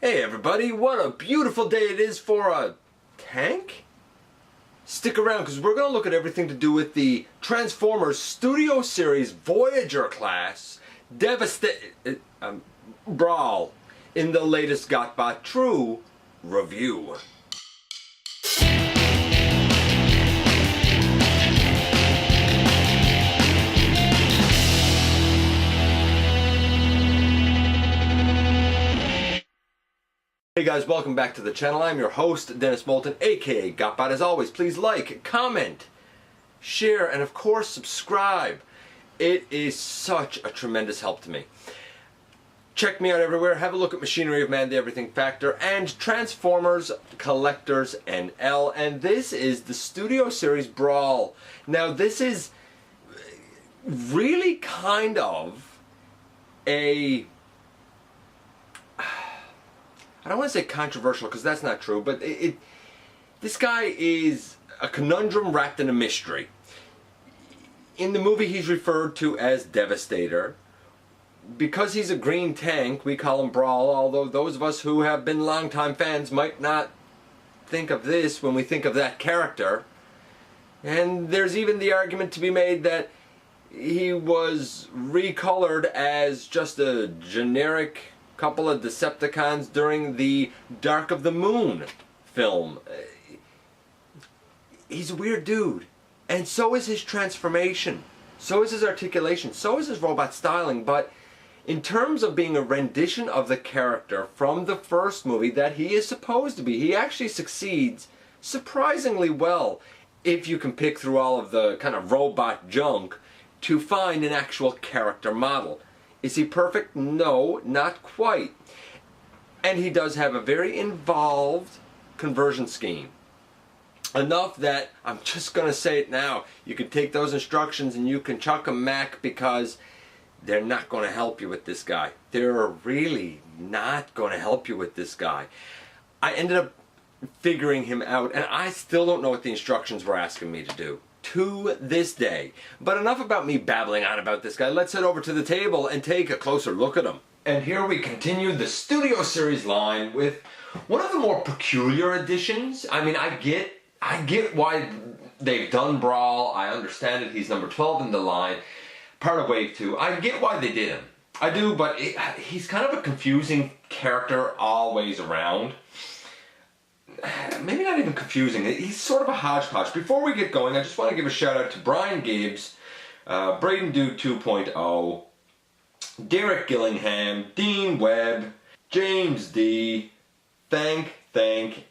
Hey everybody, what a beautiful day it is for a tank? Stick around because we're going to look at everything to do with the Transformers Studio Series Voyager class Devastator Brawl in the latest GotBot True review. Hey guys, welcome back to the channel. I'm your host, Dennis Moulton, aka GotBot. As always, please like, comment, share, and of course subscribe. It is such a tremendous help to me. Check me out everywhere. Have a look at Machinery of Man, the Everything Factor, and Transformers Collectors NL. And this is the Studio Series Brawl. Now this is really kind of a... I don't want to say controversial because that's not true, but this guy is a conundrum wrapped in a mystery. In the movie he's referred to as Devastator. Because he's a green tank, we call him Brawl, although those of us who have been longtime fans might not think of this when we think of that character. And there's even the argument to be made that he was recolored as just a generic couple of Decepticons during the Dark of the Moon film. He's a weird dude. And so is his transformation. So is his articulation. So is his robot styling. But in terms of being a rendition of the character from the first movie that he is supposed to be, he actually succeeds surprisingly well if you can pick through all of the kind of robot junk to find an actual character model. Is he perfect? No, not quite. And he does have a very involved conversion scheme. Enough that, I'm just going to say it now, you can take those instructions and you can chuck them back because they're not going to help you with this guy. They're really not going to help you with this guy. I ended up figuring him out and I still don't know what the instructions were asking me to do to this day. But enough about me babbling on about this guy. Let's head over to the table and take a closer look at him. And here we continue the Studio Series line with one of the more peculiar additions. I mean, I get why they've done Brawl. I understand it. He's number 12 in the line, part of Wave 2. I get why they did him. I do, but he's kind of a confusing character always around. Maybe not even confusing. He's sort of a hodgepodge. Before we get going, I just want to give a shout out to Brian Gibbs, Braden Dude 2.0, Derek Gillingham, Dean Webb, James D, Thank,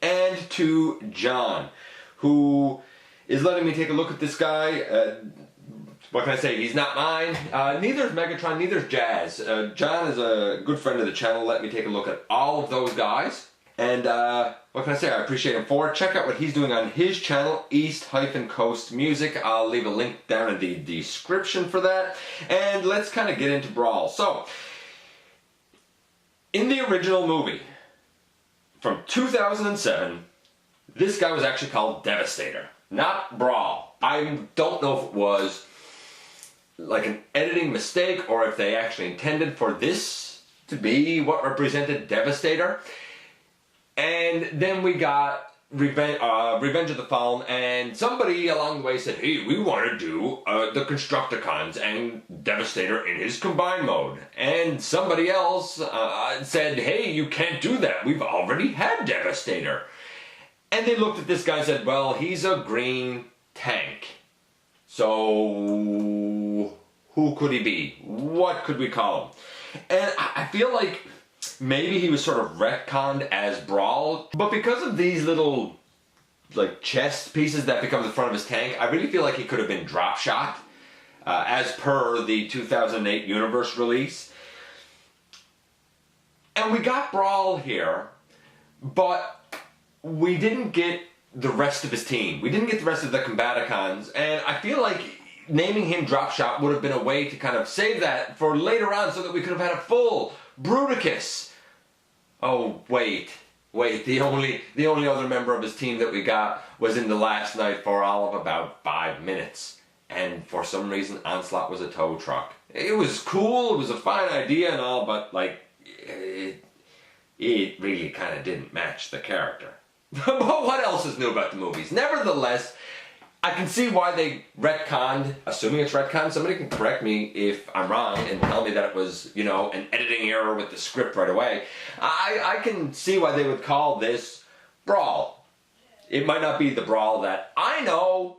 and to John, who is letting me take a look at this guy. What can I say? He's not mine. Neither is Megatron, neither is Jazz. John is a good friend of the channel. Let me take a look at all of those guys. And what can I say? I appreciate him for it. Check out what he's doing on his channel, East-Coast Music. I'll leave a link down in the description for that. And let's kind of get into Brawl. So, in the original movie from 2007, this guy was actually called Devastator, not Brawl. I don't know if it was like an editing mistake or if they actually intended for this to be what represented Devastator. And then we got Revenge of the Fallen, and somebody along the way said, hey, we want to do the Constructicons and Devastator in his combined mode. And somebody else said, hey, you can't do that. We've already had Devastator. And they looked at this guy and said, well, he's a green tank. So who could he be? What could we call him? And I feel like maybe he was sort of retconned as Brawl, but because of these little like chest pieces that become the front of his tank, I really feel like he could have been drop shot as per the 2008 Universe release. And we got Brawl here, but we didn't get the rest of his team. We didn't get the rest of the Combaticons, and I feel like naming him Drop Shot would have been a way to kind of save that for later on so that we could have had a full Bruticus. Oh, wait, the only other member of his team that we got was in the last night for all of about 5 minutes. And for some reason, Onslaught was a tow truck. It was cool, it was a fine idea and all, but like, it it really kind of didn't match the character. But what else is new about the movies? Nevertheless, I can see why they retconned, assuming it's retconned. Somebody can correct me if I'm wrong and tell me that it was, you know, an editing error with the script right away. I can see why they would call this Brawl. It might not be the Brawl that I know,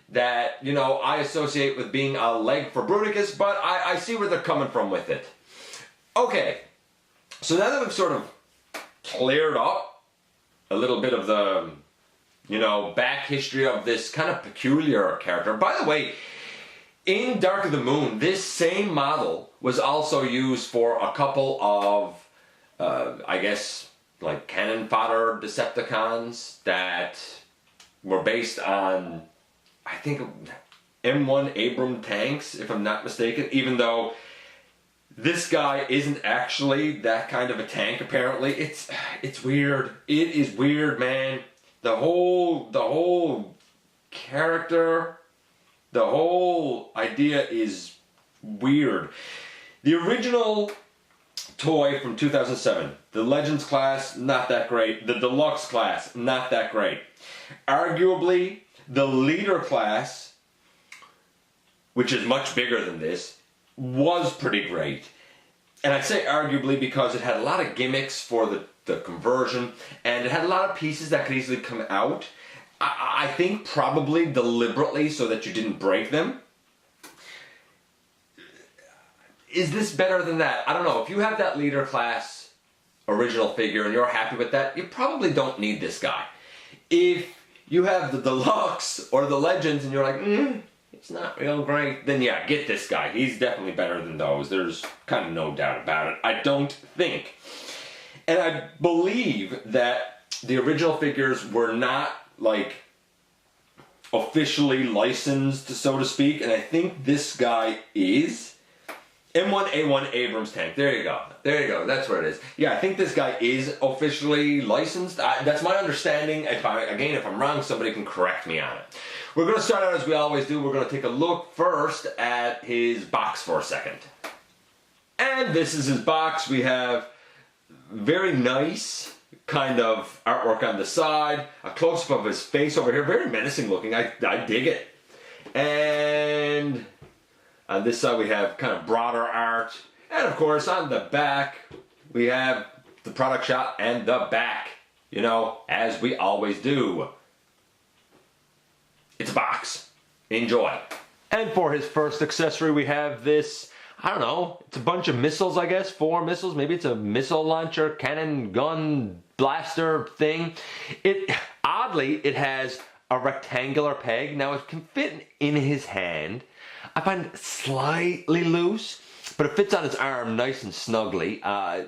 that, you know, I associate with being a leg for Bruticus, but I see where they're coming from with it. Okay, so now that we've sort of cleared up a little bit of the, you know, back history of this kind of peculiar character. By the way, in Dark of the Moon, this same model was also used for a couple of, I guess, like cannon fodder Decepticons that were based on, I think, M1 Abram tanks, if I'm not mistaken, even though this guy isn't actually that kind of a tank, apparently. It's weird. It is weird, man. The whole character, the whole idea is weird. The original toy from 2007, the Legends class, not that great. The Deluxe class, not that great. Arguably, the Leader class, which is much bigger than this, was pretty great. And I say arguably because it had a lot of gimmicks for the conversion, and it had a lot of pieces that could easily come out. I think probably deliberately so that you didn't break them. Is this better than that? I don't know. If you have that Leader class original figure and you're happy with that, you probably don't need this guy. If you have the Deluxe or the Legends and you're like, it's not real great, then yeah, get this guy. He's definitely better than those. There's kind of no doubt about it, I don't think. And I believe that the original figures were not, like, officially licensed, so to speak, and I think this guy is. M1A1 Abrams tank. There you go. There you go. That's where it is. Yeah, I think this guy is officially licensed. That's my understanding. If I'm wrong, somebody can correct me on it. We're going to start out as we always do. We're going to take a look first at his box for a second. And this is his box. We have very nice kind of artwork on the side. A close-up of his face over here. Very menacing looking. I dig it. And on this side we have kind of broader art. And of course on the back we have the product shot and the back. You know, as we always do. It's a box. Enjoy. And for his first accessory we have this, I don't know, it's a bunch of missiles, I guess, 4 missiles. Maybe it's a missile launcher, cannon, gun, blaster thing. Oddly, it has a rectangular peg. Now it can fit in his hand. I find it slightly loose, but it fits on his arm nice and snugly. I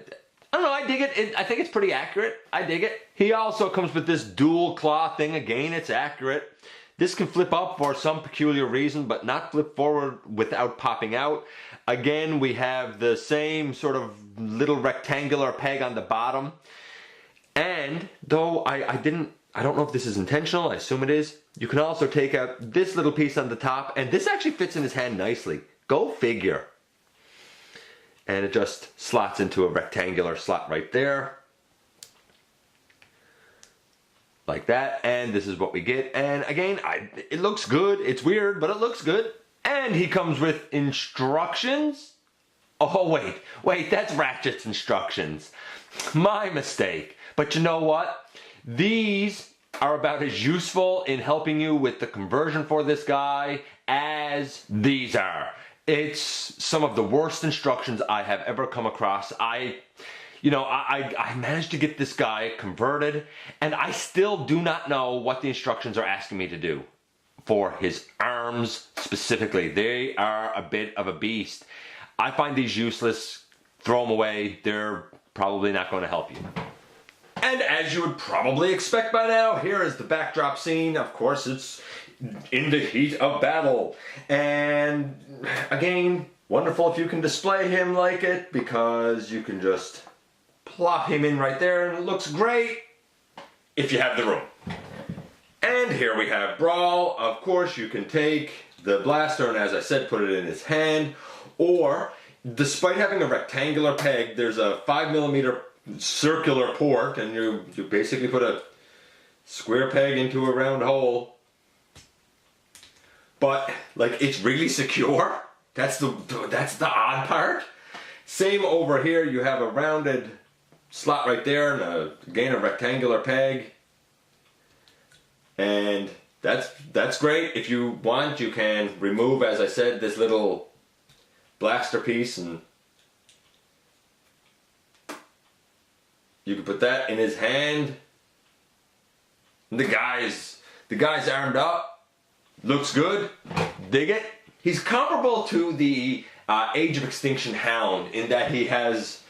don't know, I dig it. I think it's pretty accurate. I dig it. He also comes with this dual claw thing. Again, it's accurate. This can flip up for some peculiar reason, but not flip forward without popping out. Again, we have the same sort of little rectangular peg on the bottom. And though I don't know if this is intentional, I assume it is, you can also take out this little piece on the top, and this actually fits in his hand nicely. Go figure. And it just slots into a rectangular slot right there. Like that, and this is what we get. And again, it looks good. It's weird, but it looks good. And he comes with instructions. Oh, wait, that's Ratchet's instructions. My mistake. But you know what? These are about as useful in helping you with the conversion for this guy as these are. It's some of the worst instructions I have ever come across. I managed to get this guy converted, and I still do not know what the instructions are asking me to do. For his arms specifically, they are a bit of a beast. I find these useless. Throw them away. They're probably not going to help you. And as you would probably expect by now, here is the backdrop scene. Of course, it's in the heat of battle. And again, wonderful if you can display him like it, because you can just plop him in right there and it looks great if you have the room. And here we have Brawl. Of course, you can take the blaster and, as I said, put it in his hand. Or, despite having a rectangular peg, there's a 5mm circular port, and you basically put a square peg into a round hole. But like, it's really secure. That's the odd part. Same over here. You have a rounded slot right there, and again a rectangular peg. And that's great. If you want, you can remove, as I said, this little blaster piece, and you can put that in his hand. And the guy's armed up. Looks good. Dig it. He's comparable to the Age of Extinction Hound in that he has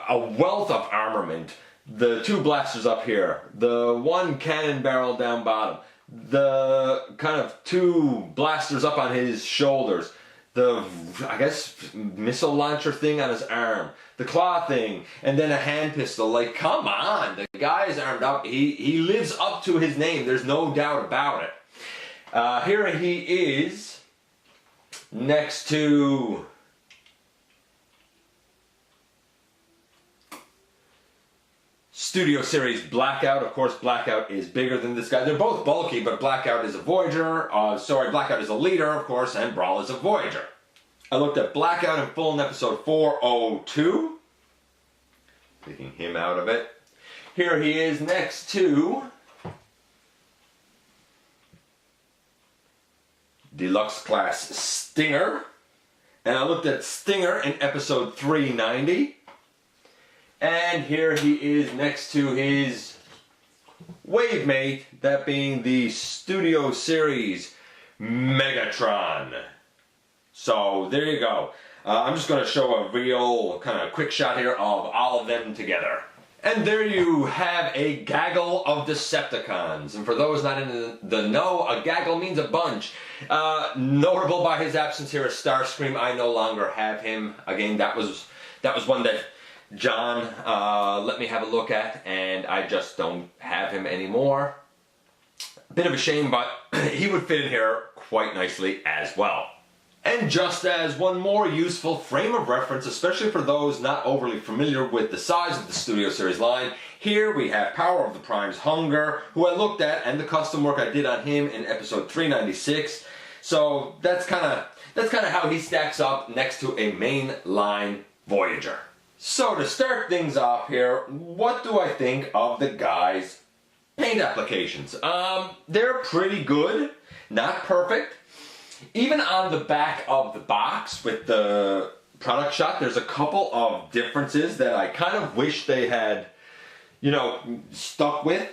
a wealth of armament. The two blasters up here, the one cannon barrel down bottom, the kind of two blasters up on his shoulders, the, I guess, missile launcher thing on his arm, the claw thing, and then a hand pistol. Like, come on, the guy is armed up. He lives up to his name. There's no doubt about it. Here he is next to Studio Series Blackout. Of course, Blackout is bigger than this guy. They're both bulky, but Blackout is a Voyager. Blackout is a leader, of course, and Brawl is a Voyager. I looked at Blackout in full in episode 402. Taking him out of it. Here he is next to Deluxe Class Stinger. And I looked at Stinger in episode 390. And here he is next to his wave mate, that being the Studio Series Megatron. So there you go. I'm just going to show a real kind of quick shot here of all of them together. And there you have a gaggle of Decepticons. And for those not in the know, a gaggle means a bunch. Notable by his absence here is Starscream. I no longer have him. Again, that was one that John let me have a look at, and I just don't have him anymore. Bit of a shame, but he would fit in here quite nicely as well. And just as one more useful frame of reference, especially for those not overly familiar with the size of the Studio Series line, here we have Power of the Prime's Hunger, who I looked at, and the custom work I did on him in episode 396. So that's kind of how he stacks up next to a mainline Voyager. So to start things off here, what do I think of the guy's paint applications? They're pretty good, not perfect. Even on the back of the box with the product shot, there's a couple of differences that I kind of wish they had, stuck with.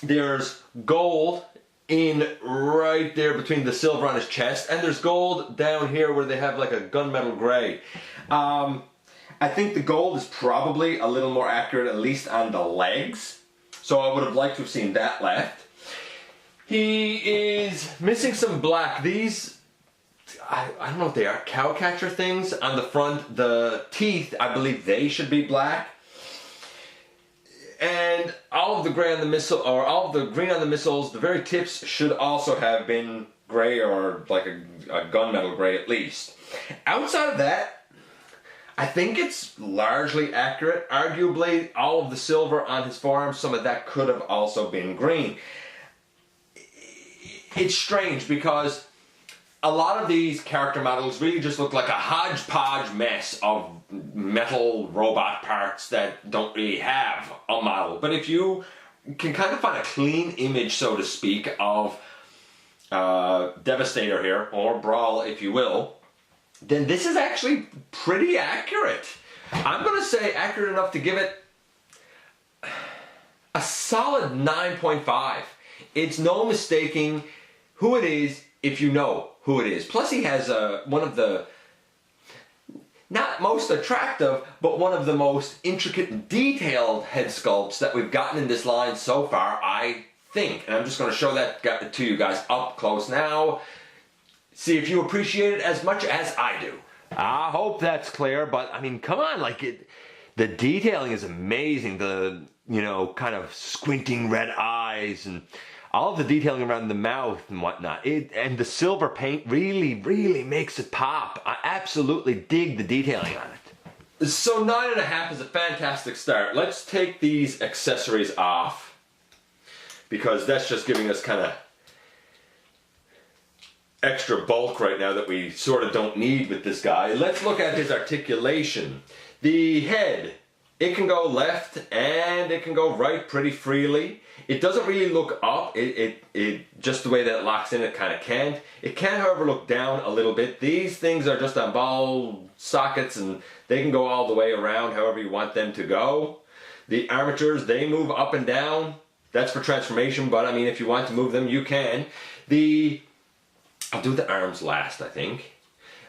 There's gold in right there between the silver on his chest, and there's gold down here where they have like a gunmetal gray. I think the gold is probably a little more accurate, at least on the legs. So I would have liked to have seen that left. He is missing some black. These, I don't know what they are, cowcatcher things on the front. The teeth, I believe they should be black. And all of the gray on the missile, or all of the green on the missiles, the very tips should also have been gray, or like a gunmetal gray at least. Outside of that, I think it's largely accurate. Arguably, all of the silver on his forearms, some of that could have also been green. It's strange because a lot of these character models really just look like a hodgepodge mess of metal robot parts that don't really have a model. But if you can kind of find a clean image, so to speak, of Devastator here, or Brawl if you will, then this is actually pretty accurate. I'm going to say accurate enough to give it a solid 9.5. It's no mistaking who it is if you know who it is. Plus he has one of the, not most attractive, but one of the most intricate and detailed head sculpts that we've gotten in this line so far, I think. And I'm just going to show that to you guys up close now. See if you appreciate it as much as I do. I hope that's clear, but I mean, come on, the detailing is amazing. The, kind of squinting red eyes and all of the detailing around the mouth and whatnot. And the silver paint really, really makes it pop. I absolutely dig the detailing on it. So 9.5 is a fantastic start. Let's take these accessories off, because that's just giving us kind of extra bulk right now that we sort of don't need with this guy. Let's look at his articulation. The head, it can go left and it can go right pretty freely. It doesn't really look up, it just the way that it locks in, it kind of can't. It can, however, look down a little bit. These things are just on ball sockets and they can go all the way around however you want them to go. The armatures, they move up and down. That's for transformation, but I mean, if you want to move them, you can. I'll do the arms last, I think.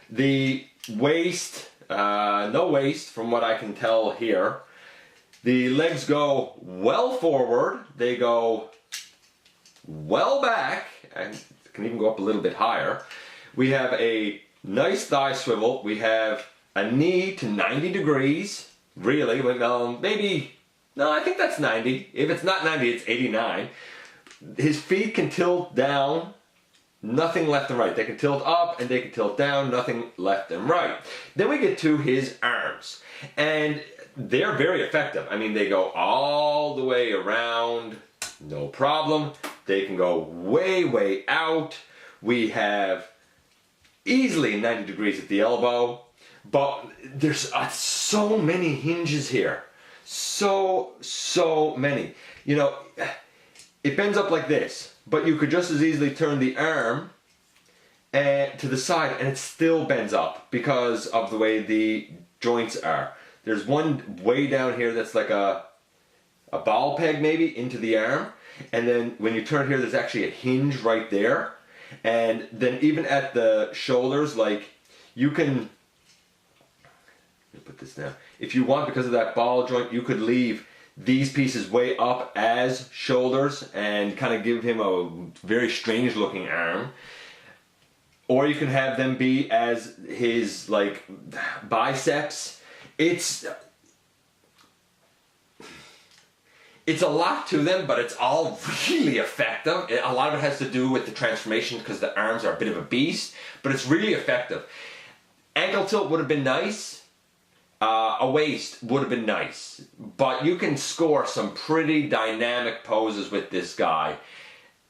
The waist, no waist from what I can tell here. The legs go well forward, they go well back, and can even go up a little bit higher. We have a nice thigh swivel. We have a knee to 90 degrees, really. Maybe, no, I think that's 90. If it's not 90, it's 89. His feet can tilt down, nothing left and right. They can tilt up and they can tilt down, nothing left and right. Then we get to his arms, and they're very effective. I mean, they go all the way around, no problem. They can go way, way out. We have easily 90 degrees at the elbow, but there's so many hinges here. So many. You know, it bends up like this, but you could just as easily turn the arm to the side and it still bends up because of the way the joints are. There's one way down here that's like a ball peg maybe into the arm, and then when you turn here there's actually a hinge right there, and then even at the shoulders, like you can, let me put this down, if you want, because of that ball joint, you could leave these pieces way up as shoulders and kind of give him a very strange looking arm. Or you can have them be as his like biceps. It's a lot to them, but it's all really effective. A lot of it has to do with the transformation because the arms are a bit of a beast, but it's really effective. Ankle tilt would have been nice. A waist would have been nice, but you can score some pretty dynamic poses with this guy,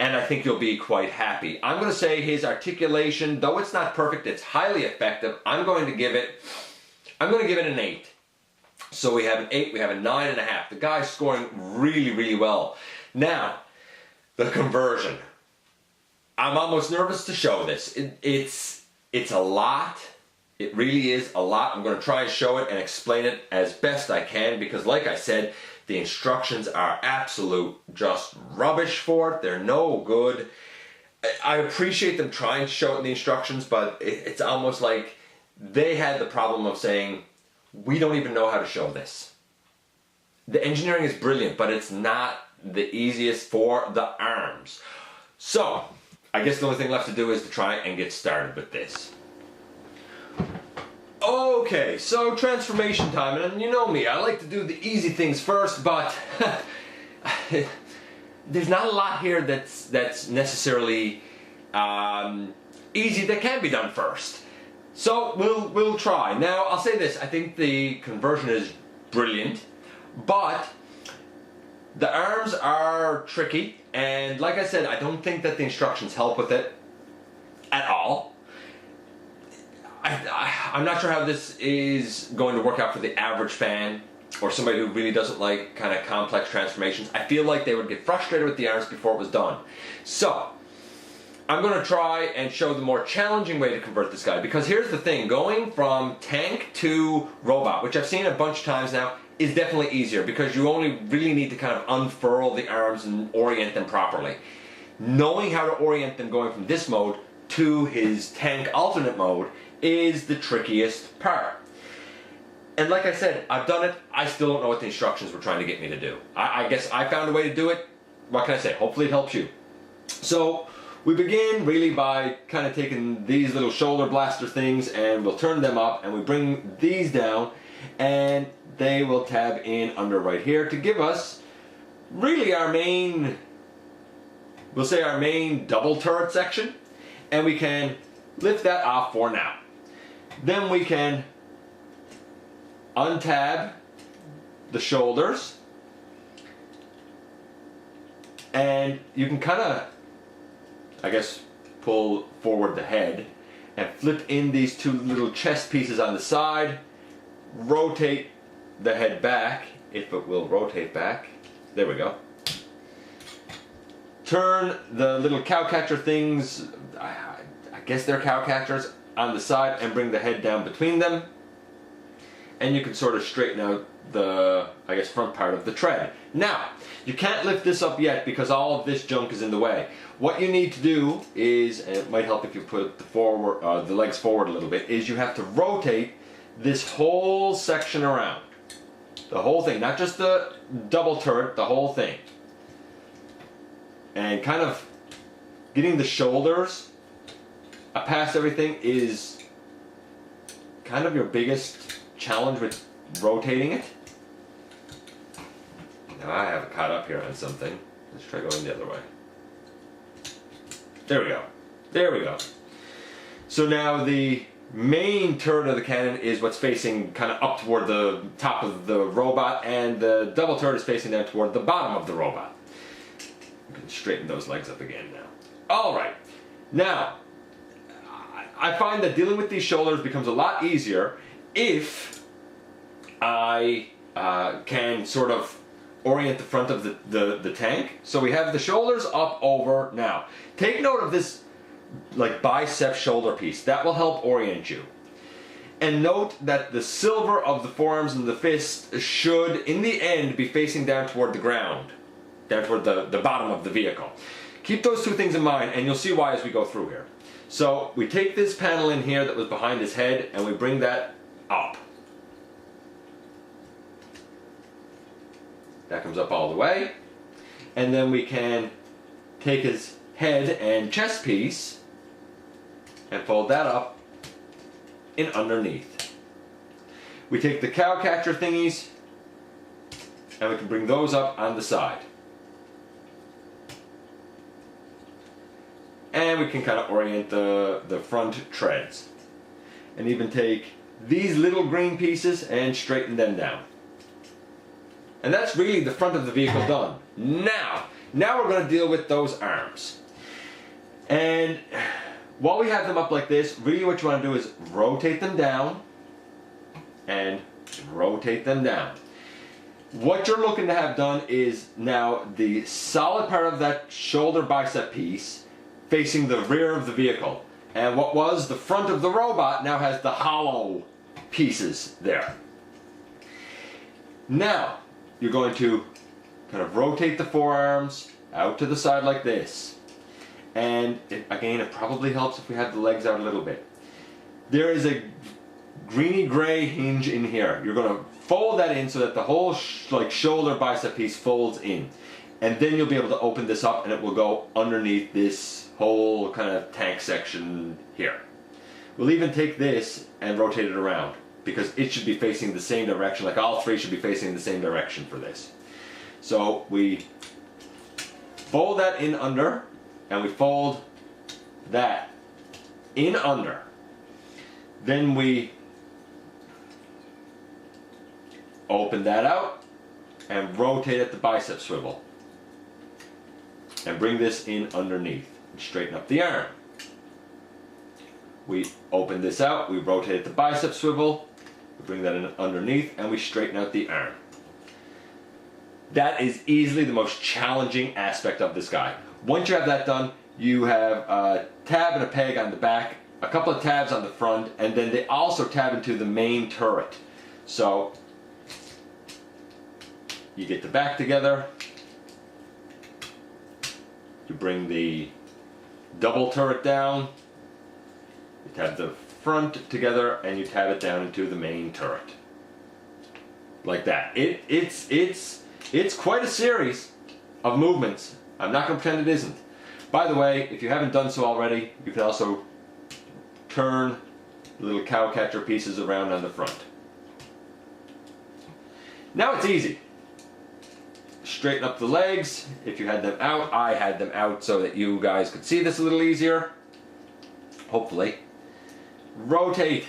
and I think you'll be quite happy. I'm going to say his articulation, though it's not perfect, it's highly effective. I'm going to give it an 8. So we have an 8, we have a 9.5. The guy's scoring really, really well. Now, the conversion. I'm almost nervous to show this. It's a lot. It really is a lot. I'm going to try and show it and explain it as best I can because, like I said, the instructions are absolute just rubbish for it. They're no good. I appreciate them trying to show it in the instructions, but it's almost like they had the problem of saying, we don't even know how to show this. The engineering is brilliant, but it's not the easiest for the arms. So, I guess the only thing left to do is to try and get started with this. Okay, so transformation time, and you know me, I like to do the easy things first, but there's not a lot here that's necessarily easy that can be done first. So we'll try. Now I'll say this, I think the conversion is brilliant, but the arms are tricky, and like I said, I don't think that the instructions help with it at all. I'm not sure how this is going to work out for the average fan or somebody who really doesn't like kind of complex transformations. I feel like they would get frustrated with the arms before it was done. So, I'm going to try and show the more challenging way to convert this guy, because here's the thing, going from tank to robot, which I've seen a bunch of times now, is definitely easier because you only really need to kind of unfurl the arms and orient them properly. Knowing how to orient them going from this mode to his tank alternate mode is the trickiest part. And like I said, I've done it, I still don't know what the instructions were trying to get me to do. I guess I found a way to do it. What can I say? Hopefully it helps you. So we begin really by kind of taking these little shoulder blaster things and we'll turn them up and we bring these down and they will tab in under right here to give us really our main, we'll say our main double turret section, and we can lift that off for now. Then we can untab the shoulders, and you can kind of, I guess, pull forward the head and flip in these two little chest pieces on the side, rotate the head back, if it will rotate back. There we go. Turn the little cowcatcher things, I guess they're cowcatchers, on the side and bring the head down between them. And you can sort of straighten out the, I guess, front part of the tread. Now, you can't lift this up yet because all of this junk is in the way. What you need to do is, and it might help if you put the legs forward a little bit, is you have to rotate this whole section around. The whole thing, not just the double turret, the whole thing. And kind of getting the shoulders past everything is kind of your biggest challenge with rotating it. Now I have it caught up here on something. Let's try going the other way. There we go. There we go. So now the main turret of the cannon is what's facing kind of up toward the top of the robot, and the double turret is facing down toward the bottom of the robot. You can straighten those legs up again now. Alright. Now, I find that dealing with these shoulders becomes a lot easier if I can sort of orient the front of the tank. So we have the shoulders up over now. Take note of this like bicep shoulder piece. That will help orient you. And note that the silver of the forearms and the fist should, in the end, be facing down toward the ground. Down toward the bottom of the vehicle. Keep those two things in mind and you'll see why as we go through here. So we take this panel in here that was behind his head and we bring that up. That comes up all the way. And then we can take his head and chest piece and fold that up in underneath. We take the cowcatcher thingies and we can bring those up on the side. And we can kind of orient the front treads. And even take these little green pieces and straighten them down. And that's really the front of the vehicle done. Now we're going to deal with those arms. And while we have them up like this, really what you want to do is rotate them down and rotate them down. What you're looking to have done is now the solid part of that shoulder bicep piece facing the rear of the vehicle. And what was the front of the robot now has the hollow pieces there. Now, you're going to kind of rotate the forearms out to the side like this. And again, it probably helps if we have the legs out a little bit. There is a greeny gray hinge in here. You're going to fold that in so that the whole shoulder bicep piece folds in. And then you'll be able to open this up and it will go underneath this whole kind of tank section here. We'll even take this and rotate it around because it should be facing the same direction, like all three should be facing the same direction for this. So we fold that in under and we fold that in under. Then we open that out and rotate at the bicep swivel. And bring this in underneath and straighten up the arm. We open this out, we rotate at the bicep swivel, we bring that in underneath, and we straighten out the arm. That is easily the most challenging aspect of this guy. Once you have that done, you have a tab and a peg on the back, a couple of tabs on the front, and then they also tab into the main turret. So, you get the back together, you bring the double turret down, you tab the front together, and you tab it down into the main turret. Like that. It's quite a series of movements. I'm not going to pretend it isn't. By the way, if you haven't done so already, you can also turn the little cowcatcher pieces around on the front. Now it's easy. Straighten up the legs. If you had them out, I had them out so that you guys could see this a little easier. Hopefully. Rotate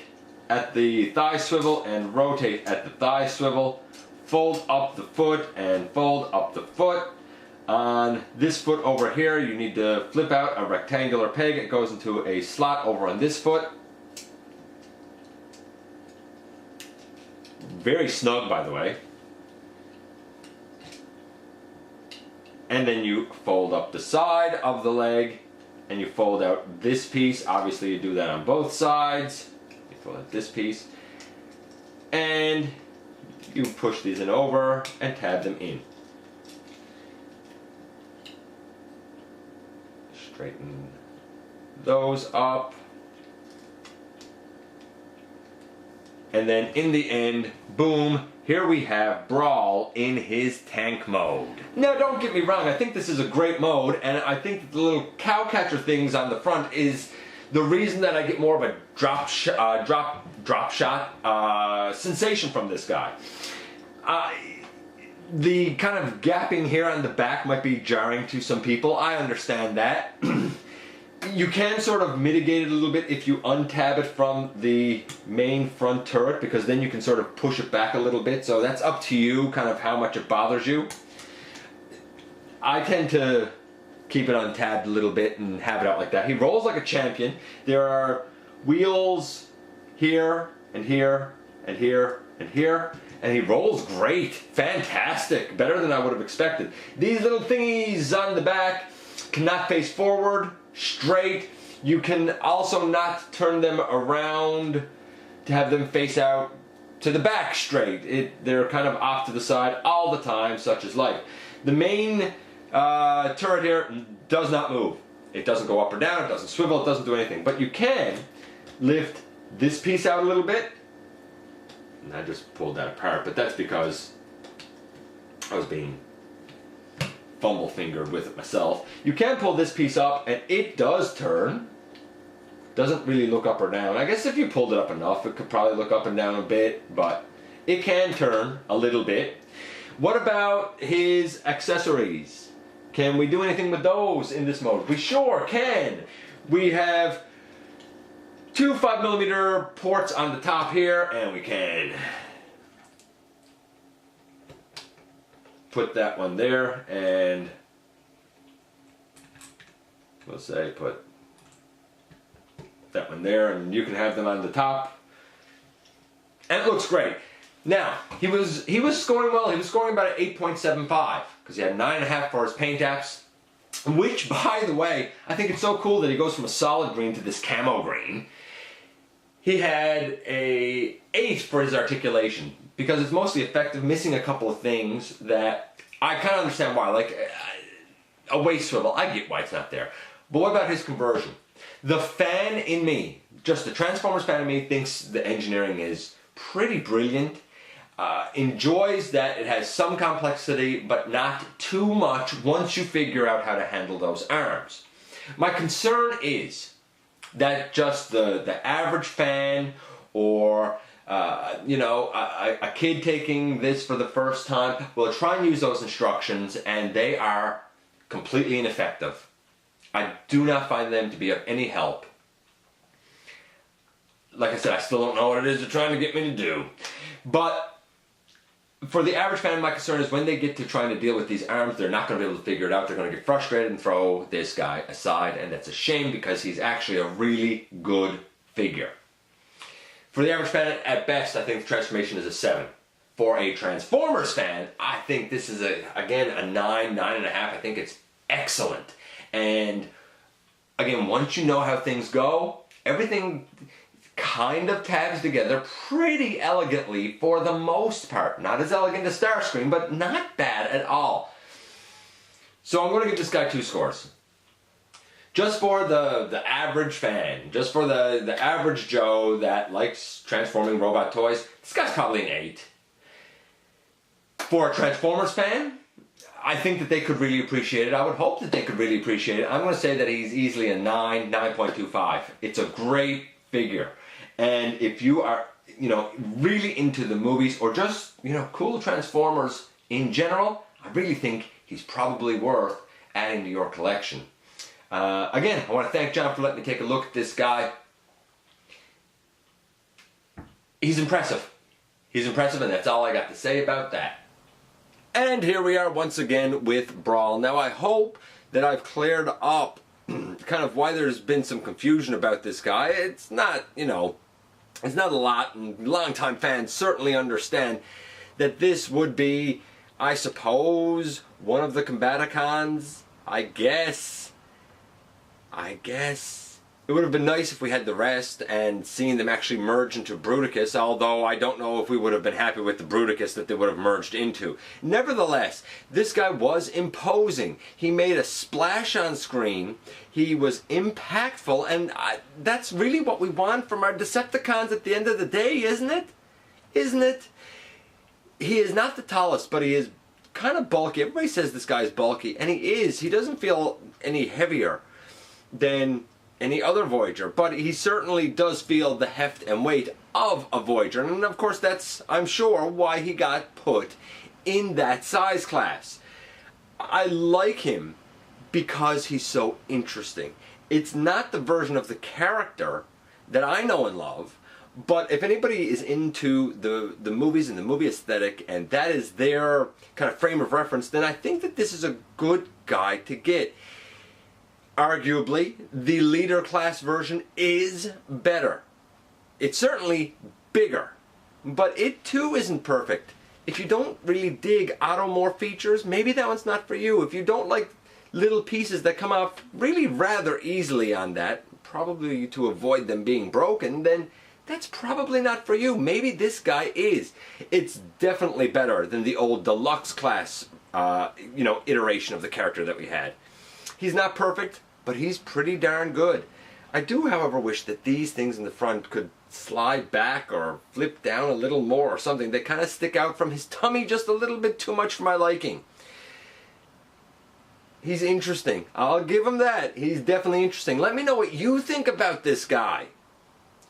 at the thigh swivel and rotate at the thigh swivel. Fold up the foot and fold up the foot. On this foot over here, you need to flip out a rectangular peg. It goes into a slot over on this foot. Very snug, by the way. And then you fold up the side of the leg and you fold out this piece. Obviously you do that on both sides. You fold out this piece and you push these in over and tab them in. Straighten those up. And then in the end, boom, here we have Brawl in his tank mode. Now don't get me wrong, I think this is a great mode, and I think that the little cow catcher things on the front is the reason that I get more of a drop shot sensation from this guy. The kind of gapping here on the back might be jarring to some people. I understand that. You can sort of mitigate it a little bit if you untab it from the main front turret, because then you can sort of push it back a little bit. So that's up to you, kind of how much it bothers you. I tend to keep it untabbed a little bit and have it out like that. He rolls like a champion. There are wheels here and here and here and here. And he rolls great, fantastic, better than I would have expected. These little thingies on the back cannot face forward, straight. You can also not turn them around to have them face out to the back straight. They're kind of off to the side all the time, such is life. The main turret here does not move. It doesn't go up or down, it doesn't swivel, it doesn't do anything. But you can lift this piece out a little bit. And I just pulled that apart, but that's because I was being fumble-fingered with it myself. You can pull this piece up, and it does turn. Doesn't really look up or down. I guess if you pulled it up enough, it could probably look up and down a bit, but it can turn a little bit. What about his accessories? Can we do anything with those in this mode? We sure can. We have two 5mm ports on the top here, and we can put that one there, and we'll say put that one there, and you can have them on the top, and it looks great. Now, he was scoring well. He was scoring about an 8.75 because he had 9.5 for his paint apps, which, by the way, I think it's so cool that he goes from a solid green to this camo green. He had a 8 for his articulation because it's mostly effective, missing a couple of things that I kind of understand why, like a waist swivel. I get why it's not there. But what about his conversion? The fan in me, just the Transformers fan in me, thinks the engineering is pretty brilliant. Enjoys that it has some complexity, but not too much once you figure out how to handle those arms. My concern is that just the average fan, or you know, a kid taking this for the first time will try and use those instructions, and they are completely ineffective. I do not find them to be of any help. Like I said, I still don't know what it is they're trying to get me to do. But for the average fan, my concern is when they get to trying to deal with these arms, they're not going to be able to figure it out. They're going to get frustrated and throw this guy aside, and that's a shame because he's actually a really good figure. For the average fan, at best, I think the transformation is a 7. For a Transformers fan, I think this is, again, a 9, 9.5. I think it's excellent. And again, once you know how things go, everything kind of tabs together pretty elegantly for the most part. Not as elegant as Starscream, but not bad at all. So I'm going to give this guy 2 scores. Just for the average fan, just for the average Joe that likes transforming robot toys, this guy's probably an 8. For a Transformers fan, I think that they could really appreciate it. I would hope that they could really appreciate it. I'm going to say that he's easily a 9, 9.25. It's a great figure. And if you are, you know, really into the movies or just, you know, cool Transformers in general, I really think he's probably worth adding to your collection. Again, I want to thank John for letting me take a look at this guy. he's impressive. He's impressive, and that's all I got to say about that. And here we are once again with Brawl. Now I hope that I've cleared up kind of why there's been some confusion about this guy. It's not, you know, it's not a lot, and longtime fans certainly understand that this would be, I suppose, one of the Combaticons. I guess. It would have been nice if we had the rest and seen them actually merge into Bruticus, although I don't know if we would have been happy with the Bruticus that they would have merged into. Nevertheless, this guy was imposing. He made a splash on screen. He was impactful, and that's really what we want from our Decepticons at the end of the day, isn't it? Isn't it? He is not the tallest, but he is kind of bulky. Everybody says this guy is bulky, and he is. He doesn't feel any heavier than any other Voyager, but he certainly does feel the heft and weight of a Voyager, and of course that's, I'm sure, why he got put in that size class. I like him because he's so interesting. It's not the version of the character that I know and love, but if anybody is into the movies and the movie aesthetic, and that is their kind of frame of reference, then I think that this is a good guy to get. Arguably, the leader class version is better. It's certainly bigger, but it too isn't perfect. If you don't really dig automorph features, maybe that one's not for you. If you don't like little pieces that come off really rather easily on that, probably to avoid them being broken, then that's probably not for you. Maybe this guy is. It's definitely better than the old deluxe class, iteration of the character that we had. He's not perfect, but he's pretty darn good. I do, however, wish that these things in the front could slide back or flip down a little more or something. They kind of stick out from his tummy just a little bit too much for my liking. He's interesting. I'll give him that. He's definitely interesting. Let me know what you think about this guy.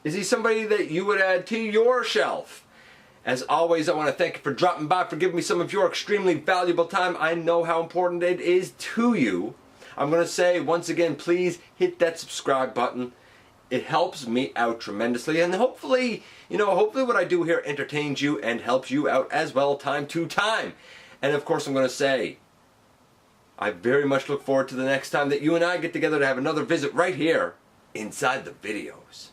Is he somebody that you would add to your shelf? As always, I want to thank you for dropping by, for giving me some of your extremely valuable time. I know how important it is to you. I'm going to say, once again, please hit that subscribe button. It helps me out tremendously, and hopefully what I do here entertains you and helps you out as well, time to time. And of course, I'm going to say, I very much look forward to the next time that you and I get together to have another visit right here inside the videos.